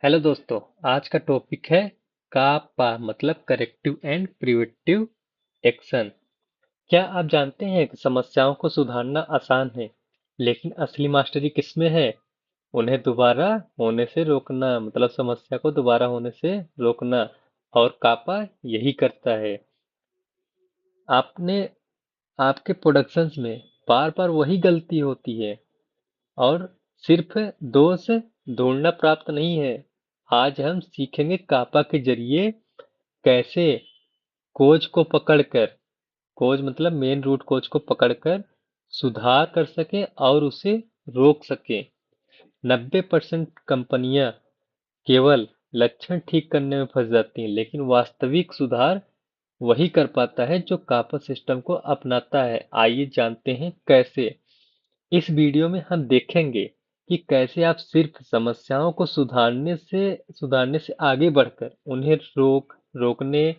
Hello दोस्तों। आज का टॉपिक है कापा मतलब करेक्टिव एंड प्रिवेंटिव एक्शन। क्या आप जानते हैं कि समस्याओं को सुधारना आसान है, लेकिन असली मास्टरी किसमें है? उन्हें दोबारा होने से रोकना मतलब समस्या को दोबारा होने से रोकना। और कापा यही करता है। आपने आपके प्रोडक्शंस में बार बार वही गलती होती है, और सिर्फ दोष ढूंढना प्राप्त नहीं है। आज हम सीखेंगे कापा के जरिए कैसे कोच को पकड़कर, कोच मतलब मेन रूट कोच को पकड़कर सुधार कर सके और उसे रोक सके। 90% कंपनियां केवल लक्षण ठीक करने में फंस जाती हैं, लेकिन वास्तविक सुधार वही कर पाता है जो कापा सिस्टम को अपनाता है। आइए जानते हैं कैसे। इस वीडियो में हम देखेंगे कि कैसे आप सिर्फ समस्याओं को सुधारने से आगे बढ़कर उन्हें रोकने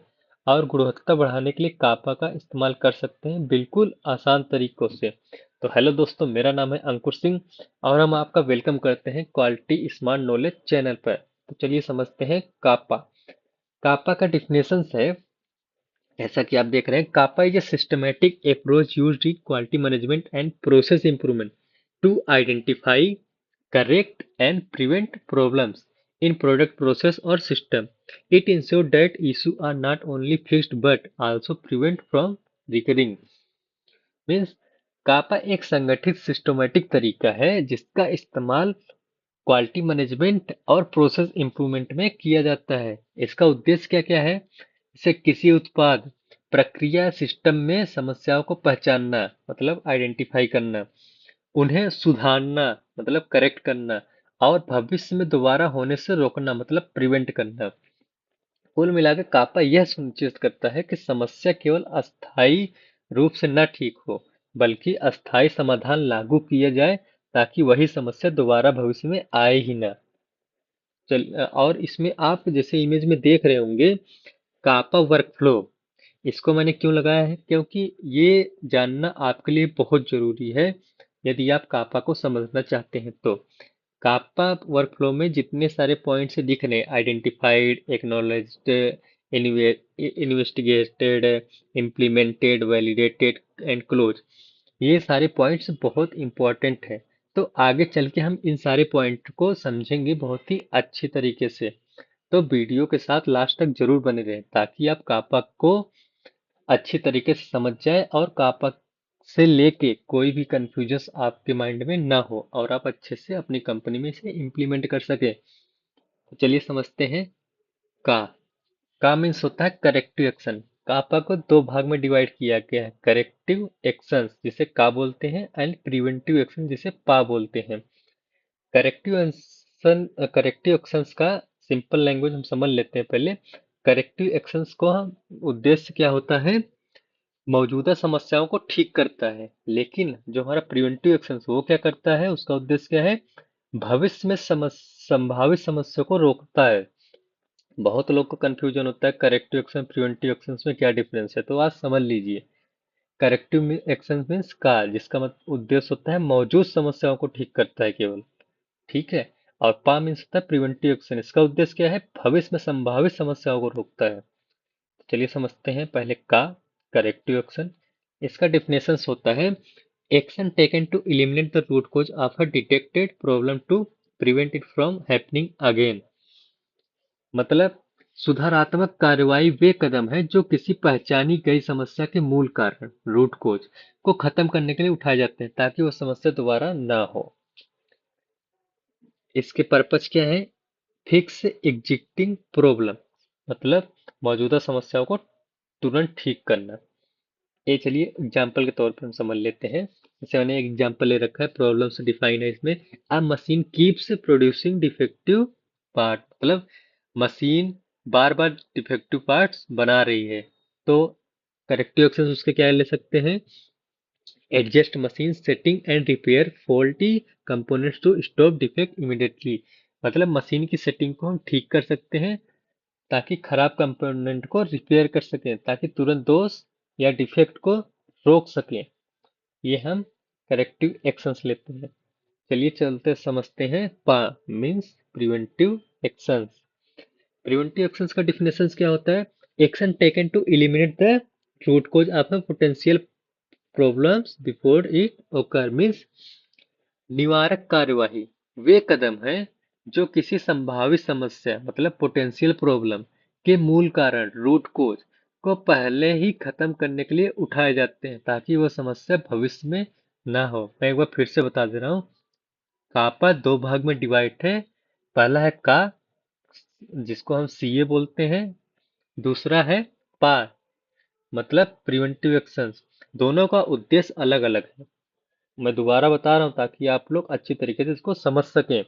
और गुणवत्ता बढ़ाने के लिए कापा का इस्तेमाल कर सकते हैं, बिल्कुल आसान तरीकों से। तो हेलो दोस्तों, मेरा नाम है अंकुर सिंह और हम आपका वेलकम करते हैं क्वालिटी स्मार्ट नॉलेज चैनल पर। तो चलिए समझते हैं कापा। कापा का डिफिनेशन है, जैसा कि आप देख रहे हैं, CAPA is a systematic approach used in quality management and process improvement to identify, correct and prevent problems in product process or system. It ensures that issues are not only fixed but also prevent from recurring. Means CAPA एक संगठित systematic तरीका है जिसका इस्तेमाल quality management और process improvement में किया जाता है। इसका उद्देश्य क्या क्या है? इसे किसी उत्पाद, प्रक्रिया, सिस्टम में समस्याओं को पहचानना मतलब आइडेंटिफाई करना, उन्हें सुधारना मतलब करेक्ट करना, और भविष्य में दोबारा होने से रोकना मतलब प्रिवेंट करना। कुल मिलाकर कापा यह सुनिश्चित करता है कि समस्या केवल अस्थायी रूप से न ठीक हो, बल्कि अस्थायी समाधान लागू किया जाए ताकि वही समस्या दोबारा भविष्य में आए ही ना। और इसमें आप जैसे इमेज में देख रहे होंगे कापा वर्कफ्लो। इसको मैंने क्यों लगाया है? क्योंकि ये जानना आपके लिए बहुत जरूरी है यदि आप कापा को समझना चाहते हैं तो। कापा वर्कफ्लो में जितने सारे पॉइंट्स दिख रहे हैं, identified, acknowledged, investigated, implemented, validated and close, ये सारे पॉइंट्स बहुत इंपॉर्टेंट है। तो आगे चल के हम इन सारे पॉइंट को समझेंगे बहुत ही अच्छी तरीके से। तो वीडियो के साथ लास्ट तक जरूर बने रहें ताकि आप कापा को अच्छी तरीके से समझ जाए और कापा से लेके कोई भी कंफ्यूजन आपके माइंड में ना हो और आप अच्छे से अपनी कंपनी में इसे इम्प्लीमेंट कर सके। तो चलिए समझते हैं। का का मीन्स होता है करेक्टिव एक्शन। कापा को दो भाग में डिवाइड किया गया है, करेक्टिव एक्शन जिसे का बोलते हैं एंड प्रिवेंटिव एक्शन जिसे पा बोलते हैं। करेक्टिव एक्शंस का सिंपल लैंग्वेज हम समझ लेते हैं पहले। करेक्टिव एक्शंस को हम उद्देश्य क्या होता है? मौजूदा समस्याओं को ठीक करता है। लेकिन जो हमारा प्रिवेंटिव एक्शन वो क्या करता है, उसका उद्देश्य क्या है? भविष्य में संभावित समस्या को रोकता है। बहुत लोग को कंफ्यूजन होता है करेक्टिव एक्शन प्रिवेंटिव एक्शन में क्या डिफरेंस है, तो आज समझ लीजिए। करेक्टिव एक्शन मीन्स का, जिसका मतलब उद्देश्य होता है मौजूद समस्याओं को ठीक करता है केवल। ठीक है। और पा मीन्स होता है प्रिवेंटिव एक्शन, इसका उद्देश्य क्या है? भविष्य में संभावित समस्याओं को रोकता है। चलिए समझते हैं पहले का करेक्टिव एक्शन। इसका डिफिनेशन होता है, action taken to eliminate the root cause of a detected problem to prevent it from happening again. मतलब सुधारात्मक कार्रवाई वे कदम है जो किसी पहचानी गई समस्या के मूल कारण रूट कॉज को खत्म करने के लिए उठाए जाते हैं ताकि वो समस्या दोबारा ना हो। इसके पर्पज क्या है? फिक्स एग्जिस्टिंग प्रॉब्लम मतलब मौजूदा समस्याओं को तुरंत ठीक करना। ये चलिए एग्जाम्पल के तौर पर हम समझ लेते हैं। जैसे मैंने एक एग्जाम्पल ले रखा है, प्रॉब्लम से डिफाइन है इसमें। अ machine keeps producing defective part मतलब मशीन बार बार डिफेक्टिव पार्ट्स बना रही है। तो करेक्टिव एक्शन उसके क्या ले सकते हैं? Adjust machine setting and repair faulty components to stop defect immediately. मतलब मशीन की सेटिंग को हम ठीक कर सकते हैं ताकि खराब कंपोनेंट को रिपेयर कर सकें, ताकि तुरंत दोष या डिफेक्ट को रोक सकें। ये हम करेक्टिव एक्शंस लेते हैं। चलिए चलते समझते हैं। पा means preventive actions. Preventive actions का डिफिनेशन क्या होता है? Action taken to eliminate the root cause of a potential problems before it occur. Means निवारक कार्यवाही वे कदम हैं जो किसी संभावित समस्या मतलब पोटेंशियल प्रॉब्लम के मूल कारण रूट कोज को पहले ही खत्म करने के लिए उठाए जाते हैं ताकि वह समस्या भविष्य में ना हो। मैं एक बार फिर से बता दे रहा हूँ। कापा दो भाग में डिवाइड है। पहला है का, जिसको हम सीए बोलते हैं। दूसरा है पा, मतलब प्रिवेंटिव एक्शंस। दोनों का उद्देश्य अलग अलग है। मैं दोबारा बता रहा हूँ ताकि आप लोग अच्छी तरीके से इसको समझ सकें।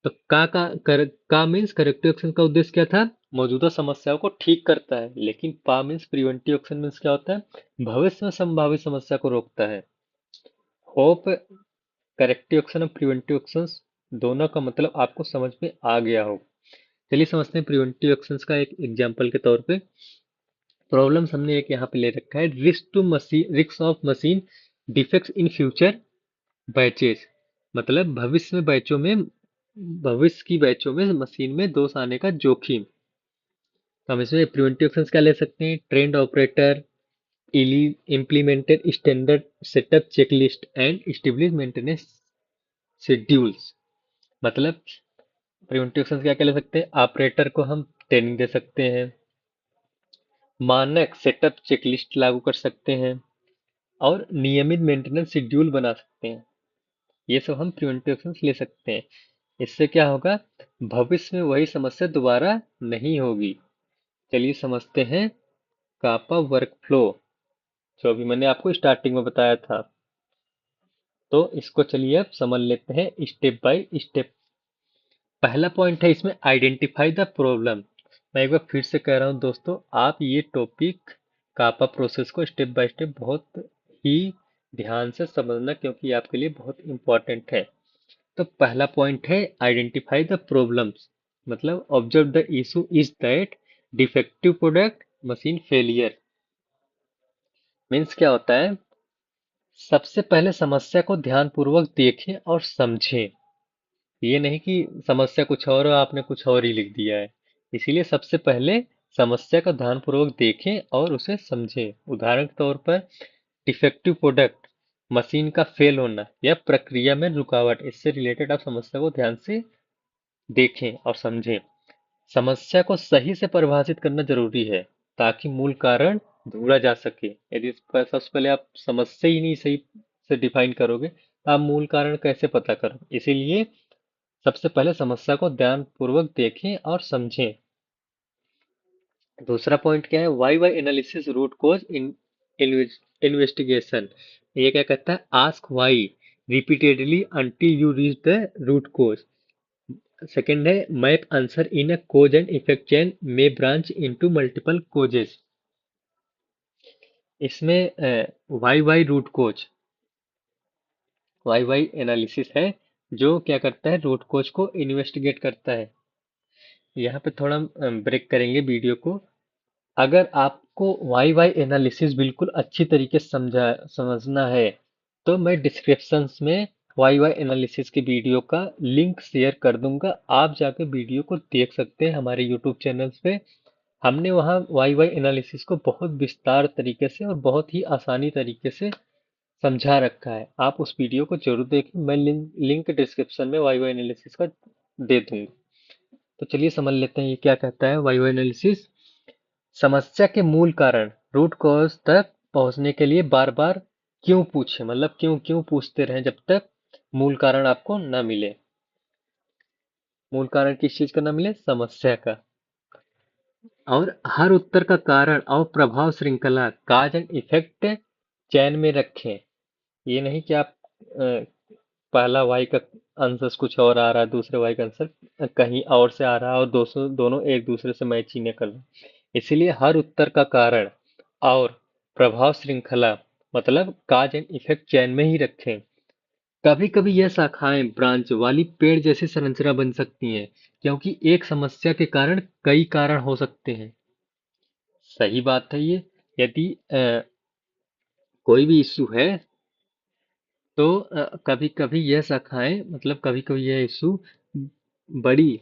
तो का मीन्स करेक्टिव एक्शन का उद्देश्य क्या था? मौजूदा समस्याओं को ठीक करता है। लेकिन पा मीन्स प्रिवेंटिव एक्शन मीन्स क्या होता है? भविष्य में संभावित समस्या को रोकता है। होप करेक्टिव एक्शन और प्रिवेंटिव एक्शंस दोनों का मतलब आपको समझ में आ गया हो। चलिए समझते हैं प्रिवेंटिव एक्शंस का एक एग्जांपल के तौर पे। प्रॉब्लम्स हमने एक यहाँ पे ले रखा है, risk of machine defects in future batches. मतलब भविष्य की बैचों में मशीन में दोष आने का जोखिम। तो हम इसमें प्रिवेंटिव एक्शंस क्या ले सकते हैं? Trend operator, implemented standard setup checklist and establish maintenance schedules. मतलब प्रिवेंटिव एक्शंस क्या क्या ले सकते हैं? ऑपरेटर को हम ट्रेनिंग दे सकते हैं, मानक सेटअप चेकलिस्ट लागू कर सकते हैं और नियमित मेंटेनेंस शेड्यूल बना सकते हैं। ये सब हम प्रिवेंटिव एक्शंस ले सकते हैं। इससे क्या होगा? भविष्य में वही समस्या दोबारा नहीं होगी। चलिए समझते हैं कापा वर्कफ्लो, जो अभी मैंने आपको स्टार्टिंग में बताया था। तो इसको चलिए अब समझ लेते हैं स्टेप बाय स्टेप। पहला पॉइंट है इसमें आइडेंटिफाई द प्रॉब्लम। मैं एक बार फिर से कह रहा हूँ दोस्तों, आप ये टॉपिक कापा प्रोसेस को स्टेप बाय स्टेप बहुत ही ध्यान से समझना, क्योंकि आपके लिए बहुत इंपॉर्टेंट है। तो पहला पॉइंट है आइडेंटिफाई द प्रॉब्लम्स। मतलब observe the issue is that defective product machine failure. Means क्या होता है? सबसे पहले समस्या को ध्यानपूर्वक देखें और समझें। ये नहीं कि समस्या कुछ और है आपने कुछ और ही लिख दिया है। इसीलिए सबसे पहले समस्या को ध्यानपूर्वक देखें और उसे समझें। उदाहरण के तौर पर डिफेक्टिव प्रोडक्ट, मशीन का फेल होना या प्रक्रिया में रुकावट, इससे रिलेटेड आप समस्या को ध्यान से देखें और समझें। समस्या को सही से परिभाषित करना जरूरी है ताकि मूल कारण ढूंढा जा सके। यदि सबसे पहले आप समस्या ही नहीं सही से डिफाइन करोगे तो आप मूल कारण कैसे पता करोगे? इसीलिए सबसे पहले समस्या को ध्यानपूर्वक देखें और समझें। दूसरा पॉइंट क्या है? Why analysis root cause investigation. ये क्या कहता है? Ask why repeatedly until you reach the root cause. Second है map answer in a cause and effect chain may branch into multiple causes. इसमें why root cause, why analysis है जो क्या करता है? रूट कोज को इन्वेस्टिगेट करता है। यहाँ पे थोड़ा ब्रेक करेंगे वीडियो को। अगर आपको वाई एनालिसिस बिल्कुल अच्छी तरीके से समझना है तो मैं डिस्क्रिप्शन में वाई एनालिसिस के वीडियो का लिंक शेयर कर दूंगा। आप जाके वीडियो को देख सकते हैं हमारे यूट्यूब चैनल पे। हमने वहाँ वाई एनालिसिस को बहुत विस्तार तरीके से और बहुत ही आसानी तरीके से समझा रखा है। आप उस वीडियो को जरूर देखें। मैं लिंक डिस्क्रिप्शन में वाई एनालिसिस का दे दूंगा। तो चलिए समझ लेते हैं ये क्या कहता है वाई एनालिसिस। समस्या के मूल कारण रूट कॉज तक पहुंचने के लिए बार बार क्यों पूछे, मतलब क्यों क्यों पूछते रहें जब तक मूल कारण आपको ना मिले। मूल कारण किस चीज का ना मिले? समस्या का। और हर उत्तर का कारण और प्रभाव श्रृंखला काज एंड इफेक्ट चैन में रखें। ये नहीं कि आप पहला वाई का आंसर कुछ और आ रहा है, दूसरे वाई का आंसर कहीं और से आ रहा है और दोनों एक दूसरे से मैच ही नहीं कर रहे। इसीलिए हर उत्तर का कारण और प्रभाव श्रृंखला मतलब काज एंड इफेक्ट चैन में ही रखें। कभी कभी यह शाखाएं ब्रांच वाली पेड़ जैसी संरचना बन सकती हैं, क्योंकि एक समस्या के कारण कई कारण हो सकते हैं। सही बात है ये। यदि कोई भी इश्यू है तो कभी कभी यह शाखाएं मतलब कभी कभी यह इशू बड़ी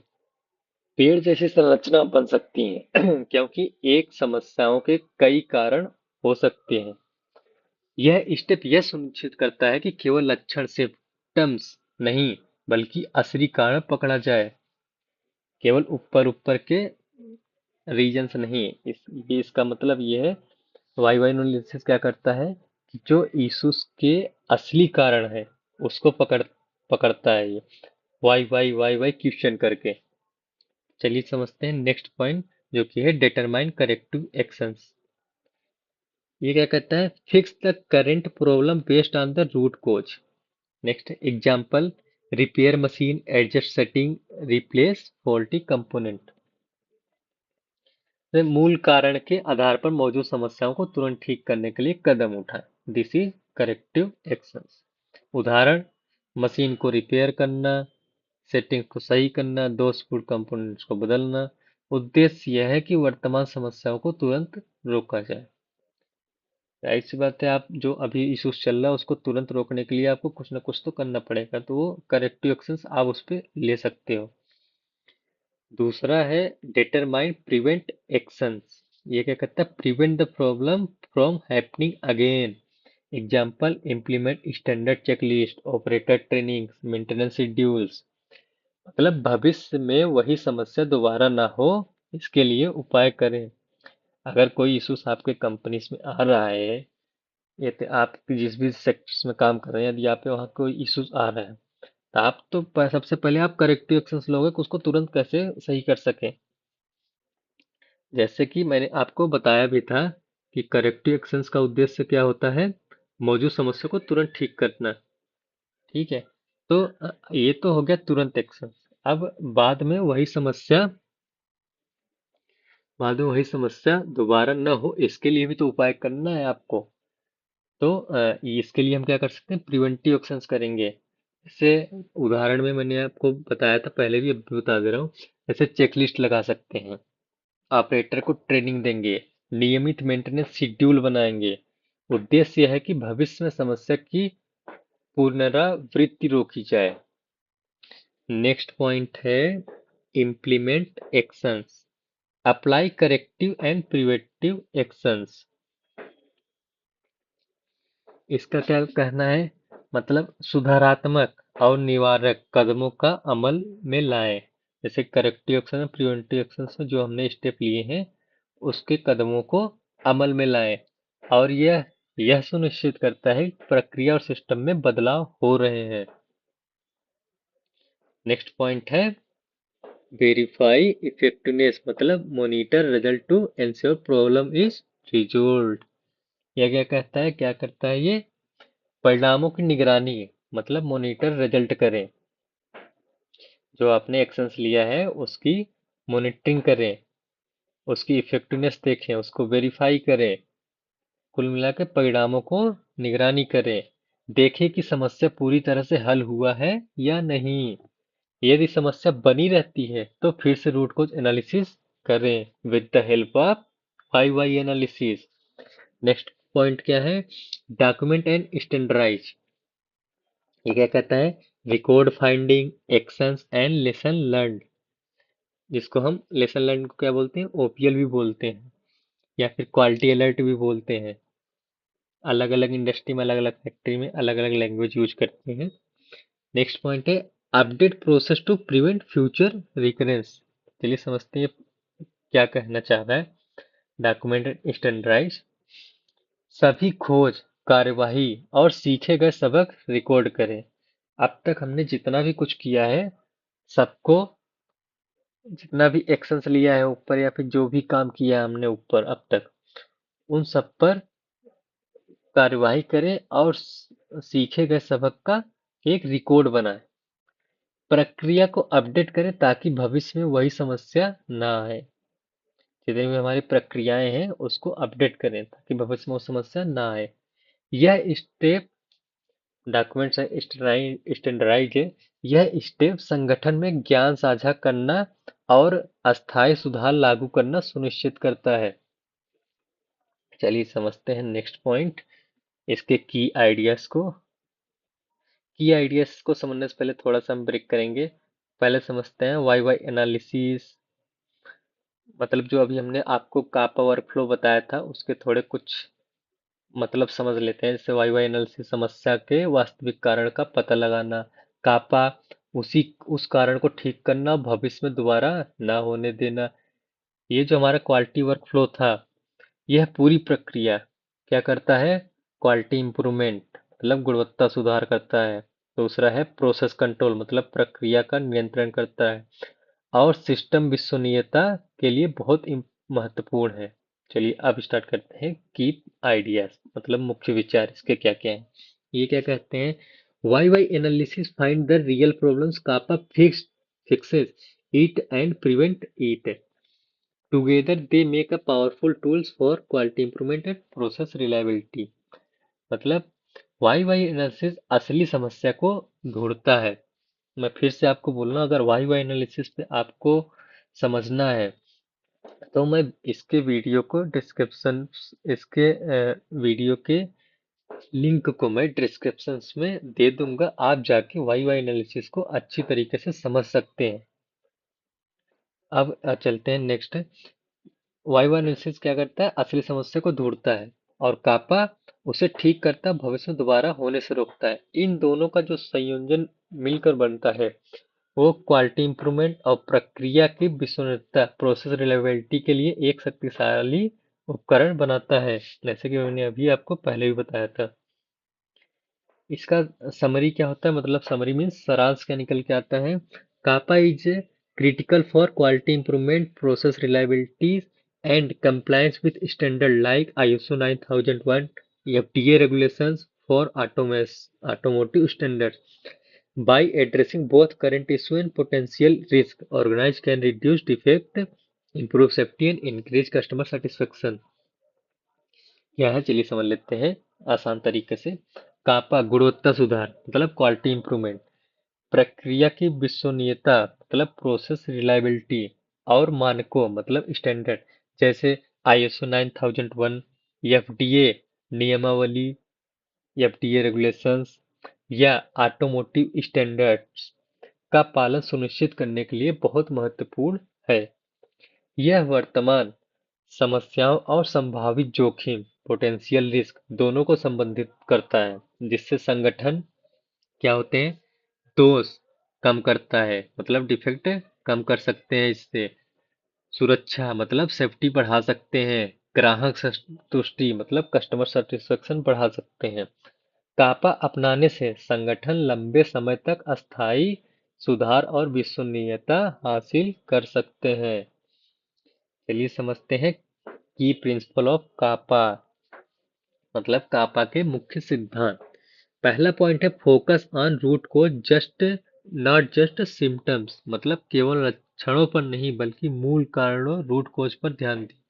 पेड़ जैसी संरचना बन सकती हैं क्योंकि एक समस्याओं के कई कारण हो सकते हैं। यह स्टेप यह सुनिश्चित करता है कि केवल लक्षण सिम्टम्स नहीं बल्कि असली कारण पकड़ा जाए। केवल ऊपर ऊपर के रीजंस नहीं। इसका मतलब ये है, वाई वाई एनालिसिस क्या करता है कि जो इश्यूज के असली कारण है उसको पकड़ता है ये, वाई वाई क्वेश्चन करके। चलिए समझते हैं नेक्स्ट पॉइंट, जो कि है डिटरमाइन करेक्टिव एक्शंस। ये क्या कहता है, fix the current problem based on the root cause. Next example, repair machine, adjust setting, replace faulty component. मूल कारण के आधार पर मौजूद समस्याओं को तुरंत ठीक करने के लिए कदम उठाएं। This is corrective actions. उदाहरण, मशीन को रिपेयर करना, सेटिंग को सही करना, दोषपूर्ण कंपोनेंट्स को बदलना। उद्देश्य यह है कि वर्तमान समस्याओं को तुरंत रोका जाए। जाहिर सी बात है, आप जो अभी इश्यूज चल रहा है उसको तुरंत रोकने के लिए आपको कुछ ना कुछ तो करना पड़ेगा, तो वो करेक्टिव एक्शंस आप उस पर ले सकते हो। दूसरा है डिटरमाइन प्रिवेंट एक्शंस। ये क्या कहता है, prevent the problem from happening again. Example, implement standard checklist, operator training, maintenance schedules. मतलब भविष्य में वही समस्या दोबारा ना हो, इसके लिए उपाय करें। अगर कोई इश्यूज आपके कंपनीज में आ रहा है, ये तो आप जिस भी सेक्टर्स में काम कर रहे हैं, यदि आप पे वहाँ कोई इश्यूज आ रहा है, तो आप तो सबसे पहले आप करेक्टिव एक्शंस लोगे कि उसको तुरंत कैसे सही कर सकें। जैसे कि मैंने आपको बताया भी था कि करेक्टिव एक्शंस का उद्देश्य क्या होता है, मौजूद समस्या को तुरंत ठीक करना। ठीक है, तो ये तो हो गया तुरंत एक्शन। अब बाद में वही समस्या दोबारा न हो, इसके लिए भी तो उपाय करना है आपको। तो इसके लिए हम क्या कर सकते हैं, प्रिवेंटिव एक्शंस करेंगे। जैसे उदाहरण में मैंने आपको बताया था पहले भी, अब भी बता दे रहा हूँ। जैसे चेकलिस्ट लगा सकते हैं, ऑपरेटर को ट्रेनिंग देंगे, नियमित मेंटेनेंस शेड्यूल बनाएंगे। उद्देश्य यह है कि भविष्य में समस्या की पुनरावृत्ति रोकी जाए। नेक्स्ट पॉइंट है implement actions, apply corrective and preventive actions. इसका क्या कहना है, मतलब सुधारात्मक और निवारक कदमों का अमल में लाएं। जैसे करेक्टिव एक्शन और प्रिवेंटिव एक्शन में जो हमने स्टेप लिए हैं, उसके कदमों को अमल में लाएं। और यह सुनिश्चित करता है कि प्रक्रिया और सिस्टम में बदलाव हो रहे हैं। नेक्स्ट पॉइंट है वेरीफाई इफेक्टिवनेस, मतलब monitor result to ensure problem is resolved. यह क्या कहता है, क्या करता है ये, परिणामों की निगरानी, मतलब मॉनिटर रिजल्ट करें। जो आपने एक्शंस लिया है उसकी मॉनिटरिंग करें, उसकी इफेक्टिवनेस देखें, उसको वेरीफाई करें। कुल मिलाकर परिणामों को निगरानी करें, देखें कि समस्या पूरी तरह से हल हुआ है या नहीं। यदि समस्या बनी रहती है तो फिर से रूट कोज एनालिसिस करें with the help of why why analysis. Next point क्या है, डॉक्यूमेंट एंड स्टैंडर्डाइज। ये क्या कहता है, record finding, actions and lesson learn. जिसको हम लेसन लर्न को क्या बोलते हैं, ओपीएल भी बोलते हैं, या फिर क्वालिटी अलर्ट भी बोलते हैं। अलग अलग इंडस्ट्री में, अलग अलग फैक्ट्री में अलग अलग लैंग्वेज यूज करते हैं। नेक्स्ट पॉइंट है update process to prevent future recurrence. चलिए समझते हैं क्या कहना चाह रहा है। डॉक्यूमेंट स्टैंडर्डाइज, सभी खोज, कार्यवाही और सीखे गए सबक रिकॉर्ड करें। अब तक हमने जितना भी कुछ किया है, सबको, जितना भी एक्शंस लिया है ऊपर, या फिर जो भी काम किया है हमने ऊपर अब तक, उन सब पर कार्यवाही करें और सीखे गए सबक का एक रिकॉर्ड बनाएं। प्रक्रिया को अपडेट करें ताकि भविष्य में वही समस्या ना आए। जितनी भी हमारी प्रक्रियाएं हैं उसको अपडेट करें ताकि भविष्य में वो समस्या ना आए। यह स्टेप डॉक्यूमेंट स्टैंडर्डाइज है। यह स्टेप संगठन में ज्ञान साझा करना और अस्थायी सुधार लागू करना सुनिश्चित करता है। चलिए समझते हैं नेक्स्ट पॉइंट, इसके की आइडियाज को। की आइडियाज को समझने से पहले थोड़ा सा हम ब्रेक करेंगे। पहले समझते हैं वाई वाई एनालिसिस, मतलब जो अभी हमने आपको कापा वर्कफ्लो बताया था उसके थोड़े कुछ मतलब समझ लेते हैं। जैसे वाई वाई एनालिसिस, समस्या के वास्तविक कारण का पता लगाना। कापा, उसी उस कारण को ठीक करना, भविष्य में दोबारा ना होने देना। ये जो हमारा क्वालिटी वर्कफ्लो था, यह पूरी प्रक्रिया क्या करता है? क्वालिटी इंप्रूवमेंट मतलब गुणवत्ता सुधार करता है। दूसरा है प्रोसेस कंट्रोल, मतलब प्रक्रिया का नियंत्रण करता है। और सिस्टम विश्वसनीयता के लिए बहुत महत्वपूर्ण है। चलिए अब स्टार्ट करते हैं की आइडियाज, मतलब मुख्य विचार इसके क्या क्या हैं। ये क्या कहते हैं? Why why analysis find the real problems, CAPA fixes it and prevent it. Together they make a powerful tools for quality improvement and process reliability. मतलब वाई वाई एनालिसिस असली समस्या को ढूंढता है। मैं फिर से आपको बोल रहा हूँ, अगर वाई वाई एनालिसिस पे आपको समझना है तो मैं इसके वीडियो को डिस्क्रिप्शन, इसके वीडियो के लिंक को मैं डिस्क्रिप्शन में दे दूंगा। आप जाके वाई वाई एनालिसिस को अच्छी तरीके से समझ सकते हैं। अब चलते हैं नेक्स्ट। वाई वाई एनालिसिस क्या करता है? असली समस्या को ढूंढता है। और कापा उसे ठीक करता है, भविष्य में दोबारा होने से रोकता है। इन दोनों का जो संयोजन मिलकर बनता है वो क्वालिटी इंप्रूवमेंट और प्रक्रिया की विश्वसनीयता, प्रोसेस रिलायबिलिटी के लिए एक शक्तिशाली उपकरण बनाता है, जैसे कि मैंने अभी आपको पहले भी बताया था। इसका समरी क्या होता है? मतलब समरी मीन्स सारांश क्या निकल के आता है? CAPA is critical for quality improvement, process reliability and compliance with standard like ISO 9001, FDA regulations for automotive standards. By addressing both current issue and potential risk, organized can reduce defect, improve safety and increase customer satisfaction. क्या है चलिए समझ लेते हैं आसान तरीके से। कापा गुणवत्ता सुधार मतलब क्वालिटी इंप्रूवमेंट, प्रक्रिया की विश्वसनीयता मतलब प्रोसेस रिलायबिलिटी, और मानकों मतलब स्टैंडर्ड, जैसे ISO 9001, FDA नियमावली, FDA रेगुलेशंस या ऑटोमोटिव स्टैंडर्ड्स का पालन सुनिश्चित करने के लिए बहुत महत्वपूर्ण है। यह वर्तमान समस्याओं और संभावित जोखिम, पोटेंशियल रिस्क दोनों को संबंधित करता है, जिससे संगठन क्या होते हैं? दोष कम करता है, मतलब डिफेक्ट कम कर सकते हैं इससे। सुरक्षा मतलब सेफ्टी बढ़ा सकते हैं। ग्राहक संतुष्टि मतलब कस्टमर सेटिस्फेक्शन बढ़ा सकते हैं। कापा अपनाने से संगठन लंबे समय तक अस्थायी सुधार और विश्वसनीयता हासिल कर सकते हैं। चलिए समझते हैं की प्रिंसिपल ऑफ कापा, मतलब कापा के मुख्य सिद्धांत। पहला पॉइंट है फोकस ऑन रूट को, जस्ट नॉट जस्ट सिम्टम्स, मतलब केवल लक्षणों पर नहीं बल्कि मूल कारणों, रूट कोज पर ध्यान दें।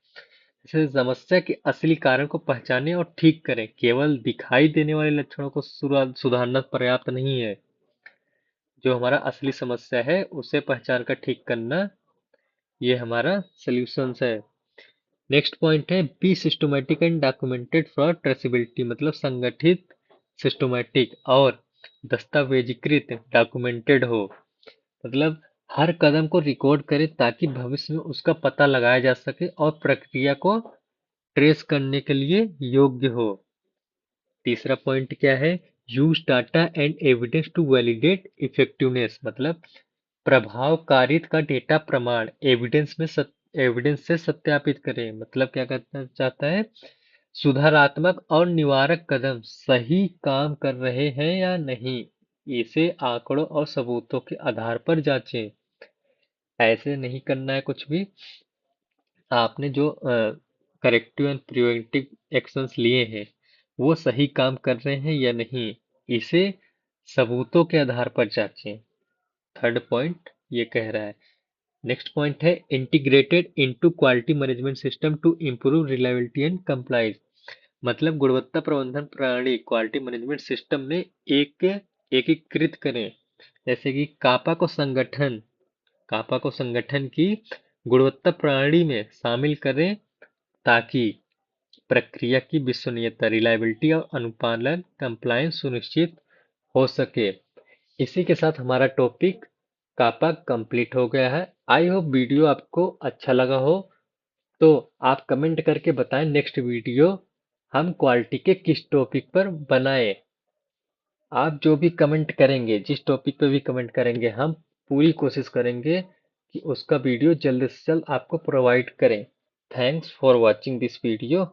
जैसे समस्या के असली कारण को पहचानें और ठीक करें, केवल दिखाई देने वाले लक्षणों को सुधारना पर्याप्त नहीं है। जो हमारा असली समस्या है उसे पहचान कर ठीक करना, ये हमारा सॉल्यूशंस है। नेक्स्ट पॉइंट है be systematic and documented for traceability, मतलब संगठित, सिस्टमैटिक और दस्तावेजीकृत, डॉक्यूमेंटेड हो। मतलब हर कदम को रिकॉर्ड करें ताकि भविष्य में उसका पता लगाया जा सके और प्रक्रिया को ट्रेस करने के लिए योग्य हो। तीसरा पॉइंट क्या है? Use data and evidence to validate effectiveness, मतलब प्रभावकारिता का डेटा प्रमाण एविडेंस से सत्यापित करें। मतलब क्या कहना चाहता है? सुधारात्मक और निवारक कदम सही काम कर रहे हैं या नहीं, इसे आंकड़ों और सबूतों के आधार पर जांचें। ऐसे नहीं करना है कुछ भी। आपने जो करेक्टिव एंड प्रिवेंटिव एक्शंस लिए हैं वो सही काम कर रहे हैं या नहीं, इसे सबूतों के आधार पर जांचें। थर्ड पॉइंट ये कह रहा है। नेक्स्ट पॉइंट है integrated into quality management system to improve reliability and compliance, मतलब गुणवत्ता प्रबंधन प्रणाली क्वालिटी मैनेजमेंट सिस्टम में एक एकीकृत करें। जैसे कि कापा को संगठन की गुणवत्ता प्रणाली में शामिल करें ताकि प्रक्रिया की विश्वसनीयता, रिलायबिलिटी और अनुपालन कंप्लायंस सुनिश्चित हो सके। इसी के साथ हमारा टॉपिक कापा कंप्लीट हो गया है। आई होप वीडियो आपको अच्छा लगा हो। तो आप कमेंट करके बताएं नेक्स्ट वीडियो हम क्वालिटी के किस टॉपिक पर बनाएं। आप जो भी कमेंट करेंगे, जिस टॉपिक पे भी कमेंट करेंगे, हम पूरी कोशिश करेंगे कि उसका वीडियो जल्द से जल्द आपको प्रोवाइड करें। Thanks for watching this video.